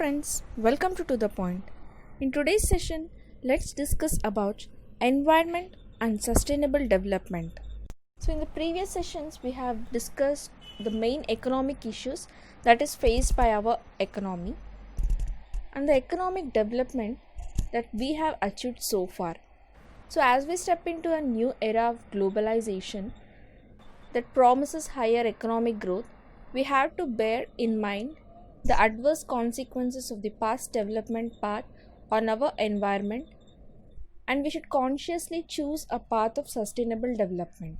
friends, welcome to the Point. In today's session, let's discuss about environment and sustainable development. So in the previous sessions, we have discussed the main economic issues that is faced by our economy and the economic development that we have achieved so far. So as we step into a new era of globalization that promises higher economic growth, we have to bear in mind the adverse consequences of the past development path on our environment, and we should consciously choose a path of sustainable development.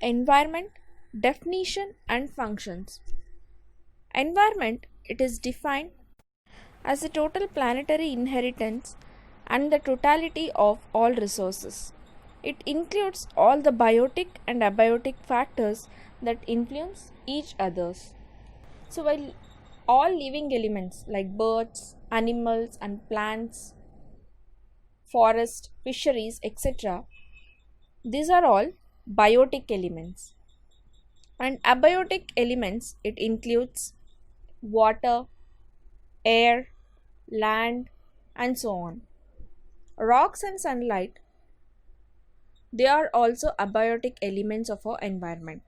Environment, definition and functions. Environment, it is defined as the total planetary inheritance and the totality of all resources. It includes all the biotic and abiotic factors that influence each others. So while all living elements like birds, animals and plants, forest, fisheries, etc., these are all biotic elements. And abiotic elements, it includes water, air, land and so on. Rocks and sunlight, they are also abiotic elements of our environment.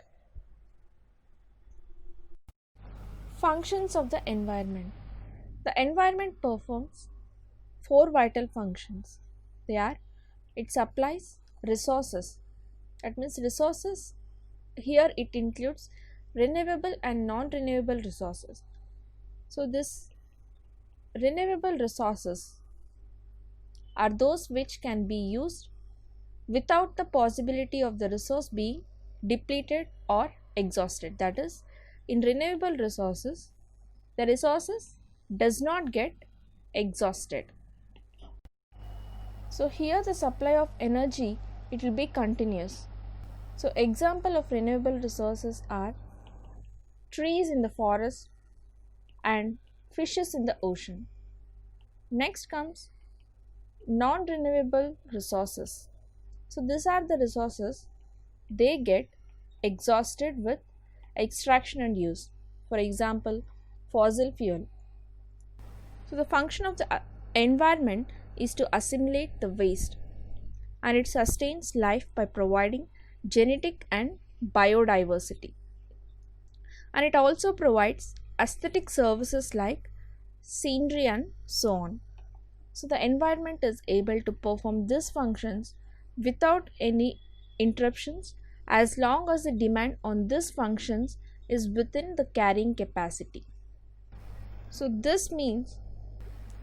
Functions of the environment. The environment performs four vital functions. They are, it supplies resources. That means resources, here it includes renewable and non-renewable resources. So this renewable resources are those which can be used without the possibility of the resource being depleted or exhausted. That is, in renewable resources, the resources does not get exhausted. So here the supply of energy, it will be continuous. So example of renewable resources are trees in the forest and fishes in the ocean. Next comes non-renewable resources. So these are the resources, they get exhausted with extraction and use. For example, fossil fuel. So the function of the environment is to assimilate the waste, and it sustains life by providing genetic and biodiversity. And it also provides aesthetic services like scenery and so on. So the environment is able to perform these functions without any interruptions as long as the demand on these functions is within the carrying capacity. So this means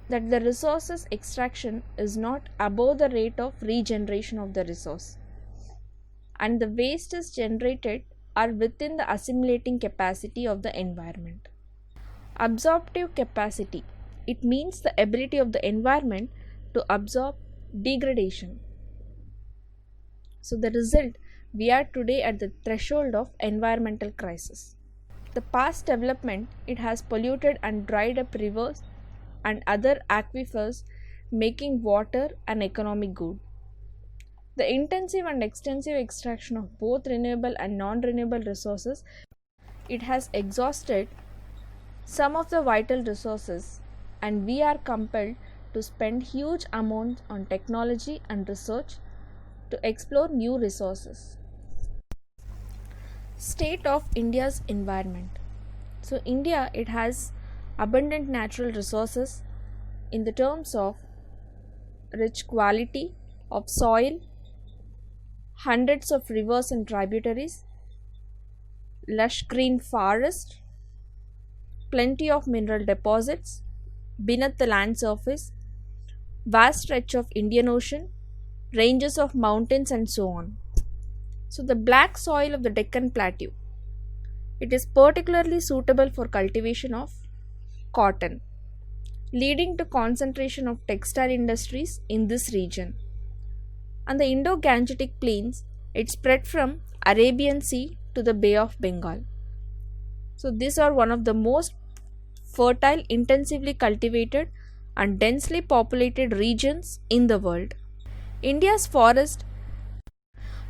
that the resources extraction is not above the rate of regeneration of the resource, and the waste is generated are within the assimilating capacity of the environment. Absorptive capacity, it means the ability of the environment to absorb degradation. So the result, we are today at the threshold of environmental crisis. The past development, it has polluted and dried up rivers and other aquifers, making water an economic good. The intensive and extensive extraction of both renewable and non-renewable resources, it has exhausted some of the vital resources, and we are compelled to spend huge amounts on technology and research to explore new resources. State of India's environment. So India, it has abundant natural resources in the terms of rich quality of soil, hundreds of rivers and tributaries, lush green forest, plenty of mineral deposits beneath the land surface, vast stretch of Indian Ocean, ranges of mountains and so on. So the black soil of the Deccan Plateau, it is particularly suitable for cultivation of cotton, leading to concentration of textile industries in this region. And the Indo-Gangetic Plains, it spread from Arabian Sea to the Bay of Bengal. So these are one of the most fertile, intensively cultivated and densely populated regions in the world. India's forests,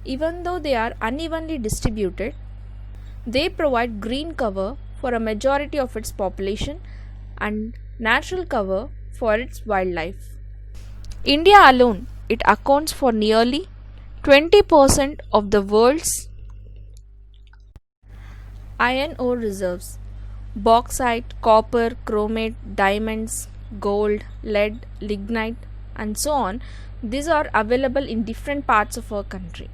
even though they are unevenly distributed, they provide green cover for a majority of its population and natural cover for its wildlife. India alone, it accounts for nearly 20% of the world's iron ore reserves. Bauxite, copper, chromate, diamonds, gold, lead, lignite, and so on, these are available in different parts of our country.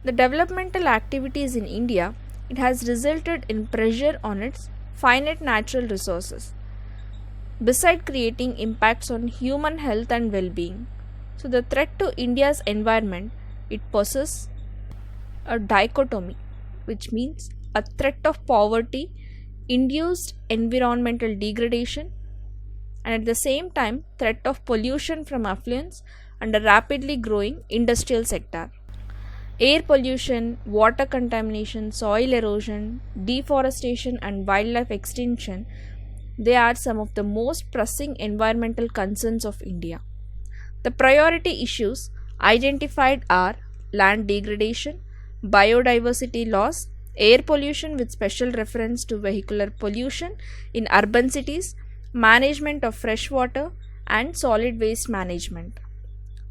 The developmental activities in India, it has resulted in pressure on its finite natural resources, beside creating impacts on human health and well-being. So the threat to India's environment, it poses a dichotomy, which means a threat of poverty, induced environmental degradation, and at the same time threat of pollution from affluence and a rapidly growing industrial sector. Air pollution, water contamination, soil erosion, deforestation and wildlife extinction, they are some of the most pressing environmental concerns of India. The priority issues identified are land degradation, biodiversity loss, air pollution with special reference to vehicular pollution in urban cities, management of fresh water, and solid waste management.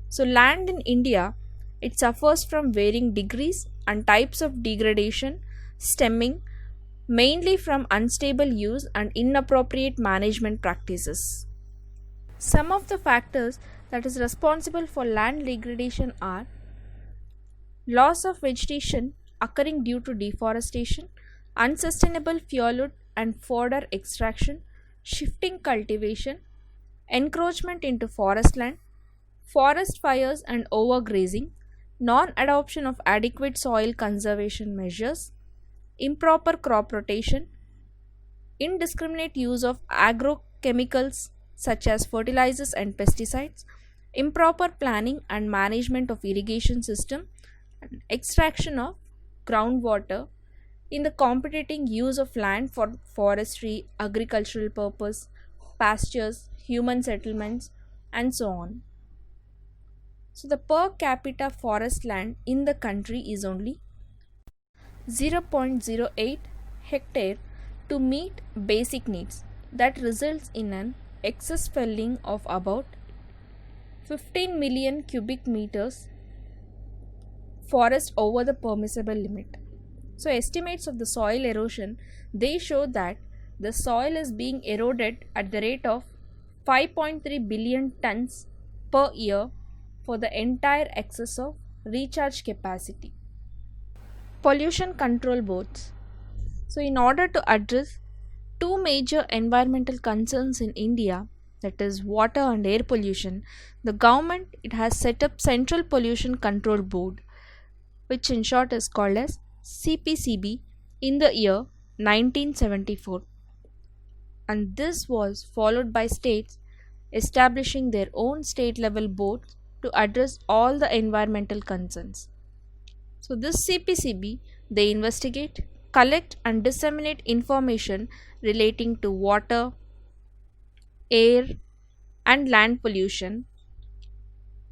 So, land in India, it suffers from varying degrees and types of degradation stemming mainly from unstable use and inappropriate management practices. Some of the factors that is responsible for land degradation are loss of vegetation occurring due to deforestation, unsustainable fuel and fodder extraction, shifting cultivation, encroachment into forest land, forest fires and overgrazing, non adoption of adequate soil conservation measures, improper crop rotation, indiscriminate use of agrochemicals such as fertilizers and pesticides, improper planning and management of irrigation system, and extraction of groundwater in the competing use of land for forestry, agricultural purpose, pastures, human settlements, and so on. So the per capita forest land in the country is only 0.08 hectare to meet basic needs. That results in an excess felling of about 15 million cubic meters forest over the permissible limit. So estimates of the soil erosion, they show that the soil is being eroded at the rate of 5.3 billion tons per year for the entire excess of recharge capacity. Pollution control boards. So in order to address two major environmental concerns in India, that is water and air pollution, the government it has set up Central Pollution Control Board, which in short is called as CPCB, in the year 1974, and this was followed by states establishing their own state level boards to address all the environmental concerns. So this CPCB, they investigate, collect and disseminate information relating to water, air and land pollution.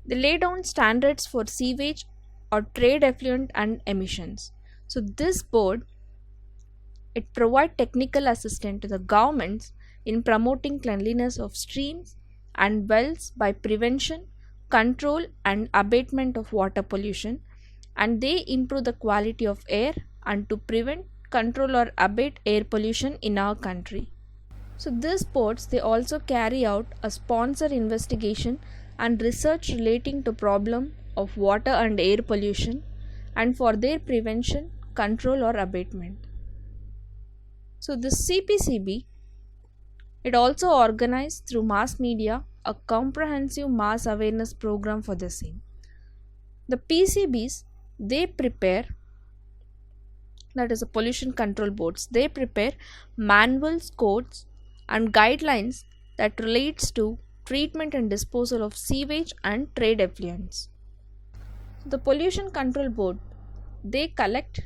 They lay down standards for sewage or trade effluent and emissions. So this board, it provides technical assistance to the governments in promoting cleanliness of streams and wells by prevention, control and abatement of water pollution, and they improve the quality of air and to prevent, control or abate air pollution in our country. So these boards, they also carry out a sponsor investigation and research relating to problem of water and air pollution and for their prevention, control or abatement. So this CPCB, it also organized through mass media a comprehensive mass awareness program for the same. The PCBs, they prepare, that is the pollution control boards, they prepare manuals, codes and guidelines that relates to treatment and disposal of sewage and trade effluents. The pollution control board, they collect,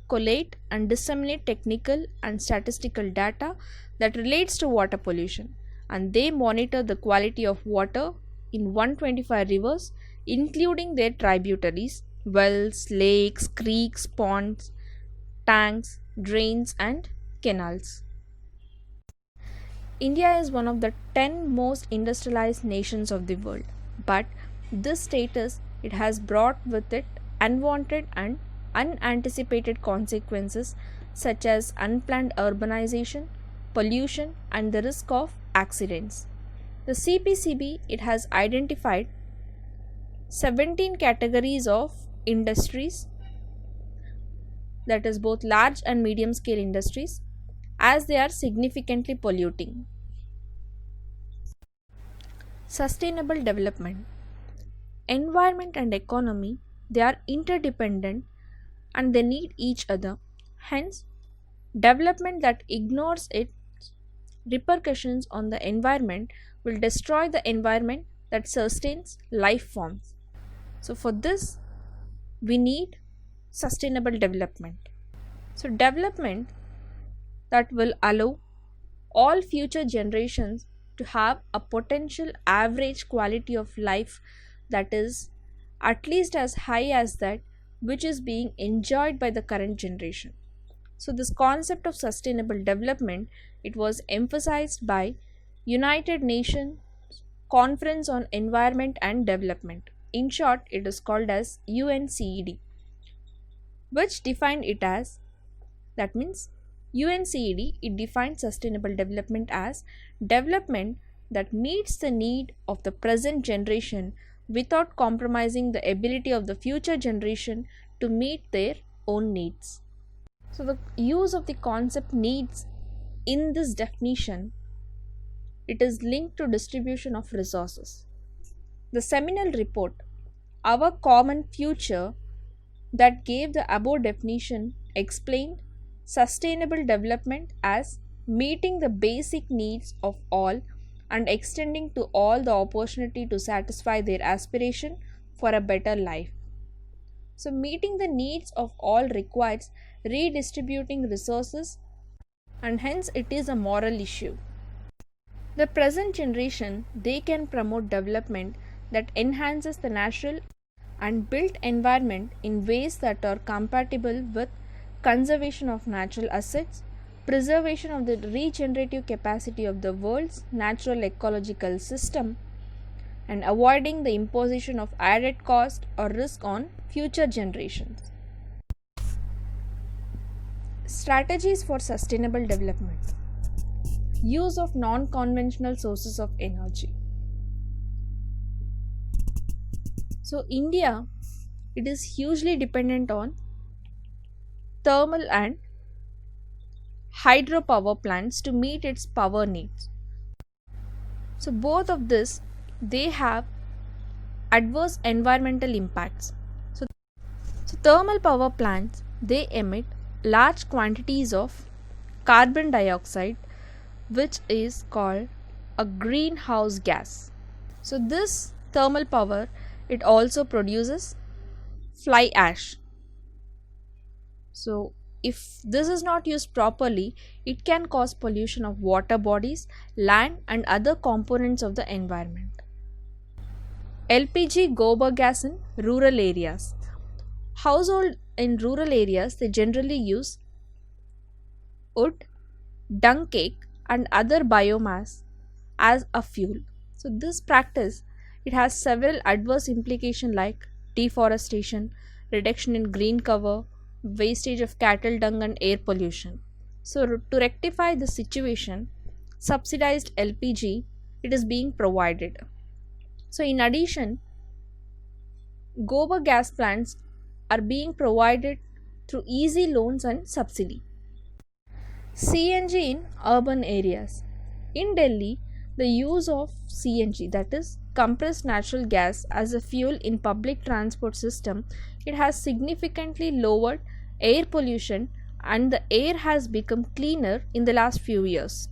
collate and disseminate technical and statistical data that relates to water pollution, and they monitor the quality of water in 125 rivers including their tributaries, wells, lakes, creeks, ponds, tanks, drains and canals. India is one of the 10 most industrialized nations of the world, but this status it has brought with it unwanted and unanticipated consequences such as unplanned urbanization, pollution and the risk of accidents. The CPCB it has identified 17 categories of industries, that is both large and medium scale industries, as they are significantly polluting. Sustainable development. Environment and economy they are interdependent and they need each other. Hence, development that ignores its repercussions on the environment will destroy the environment that sustains life forms. So, for this, we need sustainable development. So, development that will allow all future generations to have a potential average quality of life that is at least as high as that which is being enjoyed by the current generation. So this concept of sustainable development it was emphasized by United Nations Conference on Environment and Development. In short, it is called as UNCED, which defined it as, that means UNCED it defines sustainable development as development that meets the need of the present generation without compromising the ability of the future generation to meet their own needs. So the use of the concept needs in this definition it is linked to distribution of resources. The seminal report Our Common Future that gave the above definition explained sustainable development as meeting the basic needs of all and extending to all the opportunity to satisfy their aspiration for a better life. So, meeting the needs of all requires redistributing resources, and hence it is a moral issue. The present generation they can promote development that enhances the natural and built environment in ways that are compatible with conservation of natural assets, preservation of the regenerative capacity of the world's natural ecological system, and avoiding the imposition of added cost or risk on future generations. Strategies for sustainable development. Use of non-conventional sources of energy. So India it is hugely dependent on thermal and hydropower plants to meet its power needs. So both of this they have adverse environmental impacts. So thermal power plants they emit large quantities of carbon dioxide which is called a greenhouse gas. So this thermal power it also produces fly ash. So if this is not used properly, it can cause pollution of water bodies, land and other components of the environment. LPG gobar gas in rural areas. Household in rural areas they generally use wood, dung cake and other biomass as a fuel. So this practice it has several adverse implications like deforestation, reduction in green cover, wastage of cattle dung and air pollution. So to rectify the situation, subsidized LPG it is being provided. So in addition, gobar gas plants are being provided through easy loans and subsidy. CNG in urban areas. In Delhi, the use of CNG, that is compressed natural gas, as a fuel in public transport system, it has significantly lowered air pollution and the air has become cleaner in the last few years.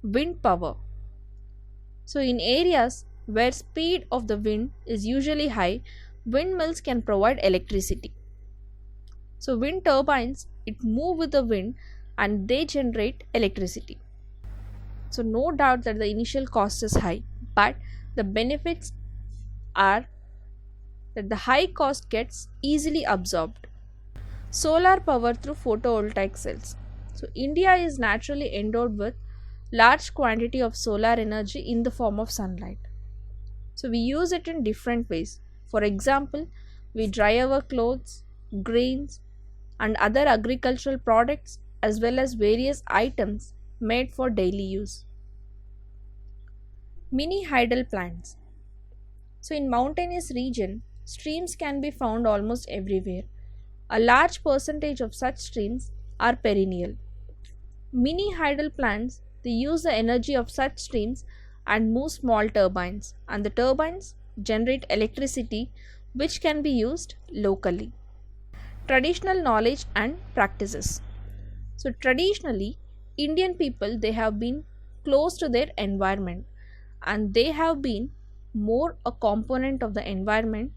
Wind power. So in areas where speed of the wind is usually high, windmills can provide electricity. So wind turbines it move with the wind and they generate electricity. So no doubt that the initial cost is high, but the benefits are that the high cost gets easily absorbed. Solar power through photovoltaic cells. So India is naturally endowed with large quantity of solar energy in the form of sunlight. So we use it in different ways. For example, we dry our clothes, grains, and other agricultural products as well as various items made for daily use. Mini hydel plants. So in mountainous region, streams can be found almost everywhere. A large percentage of such streams are perennial. Mini hydel plants they use the energy of such streams and move small turbines, and the turbines generate electricity which can be used locally. Traditional knowledge and practices. So traditionally, Indian people they have been close to their environment and they have been more a component of the environment.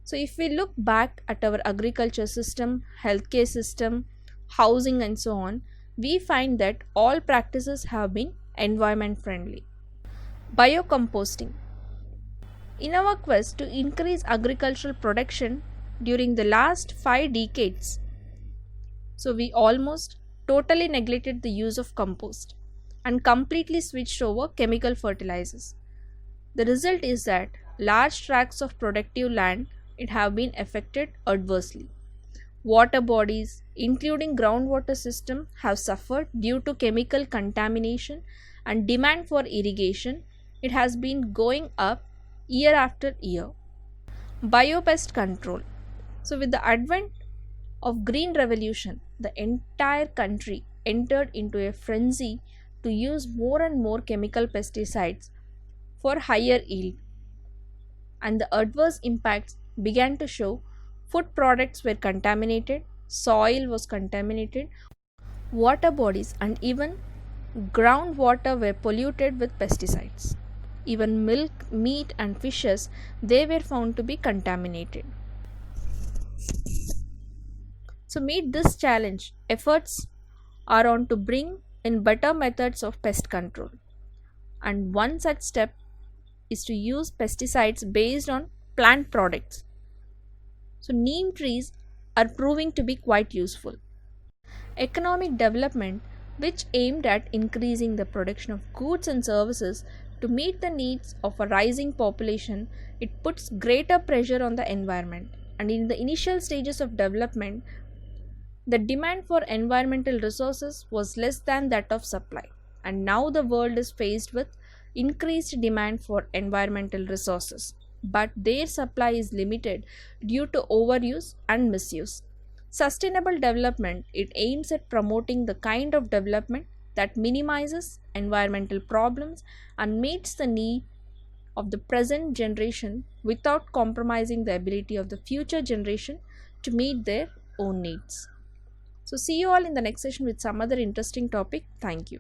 So if we look back at our agriculture system, healthcare system, housing and so on, we find that all practices have been environment friendly. Biocomposting. In our quest to increase agricultural production during the last 5 decades, so we almost totally neglected the use of compost and completely switched over chemical fertilizers. The result is that large tracts of productive land it have been affected adversely. Water bodies, including groundwater system, have suffered due to chemical contamination and demand for irrigation. It has been going up year after year. Biopest control. So with the advent of green revolution, the entire country entered into a frenzy to use more and more chemical pesticides for higher yield, and the adverse impacts began to show. Food products were contaminated, soil was contaminated, water bodies and even groundwater were polluted with pesticides. Even milk, meat and fishes they were found to be contaminated. So meet this challenge, efforts are on to bring in better methods of pest control. And one such step is to use pesticides based on plant products. So neem trees are proving to be quite useful. Economic development which aimed at increasing the production of goods and services to meet the needs of a rising population, it puts greater pressure on the environment. And in the initial stages of development, the demand for environmental resources was less than that of supply. And now the world is faced with increased demand for environmental resources, but their supply is limited due to overuse and misuse. Sustainable development it aims at promoting the kind of development that minimizes environmental problems and meets the need of the present generation without compromising the ability of the future generation to meet their own needs. So see you all in the next session with some other interesting topic. Thank you.